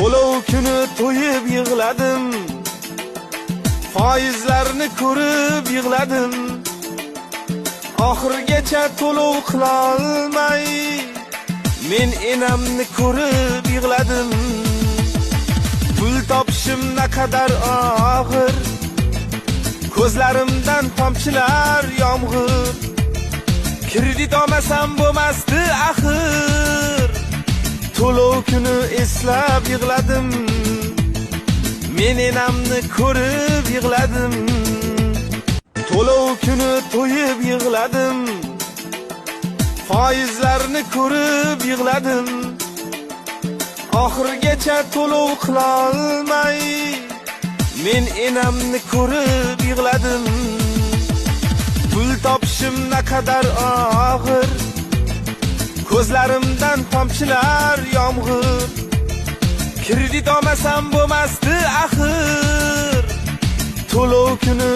To'lov kuni to'yib yig'ladim, foizlarni ko'rib yig'ladim. Oxirgacha to'lov qila olmay, men enamni ko'rib yig'ladim. Pul topishim naqadar og'ir, ko'zlarimdan tomchilar yomg'ir. Kredit olmasam bo'lmasdi axir, to'lov kuni eslab yig'ladim. Men enamni ko'rib yig'ladim. To'lov kuni to'yib yig'ladim, foizlarni ko'rib yig'ladim. Oxirgacha to'lov qila olmay, men enamni ko'rib yig'ladim. Pul topishim naqadar og'ir, ko'zlarimdan tomchilar yomg'ir. Kredit olmasam bo'lmasdi axir, to'lov kuni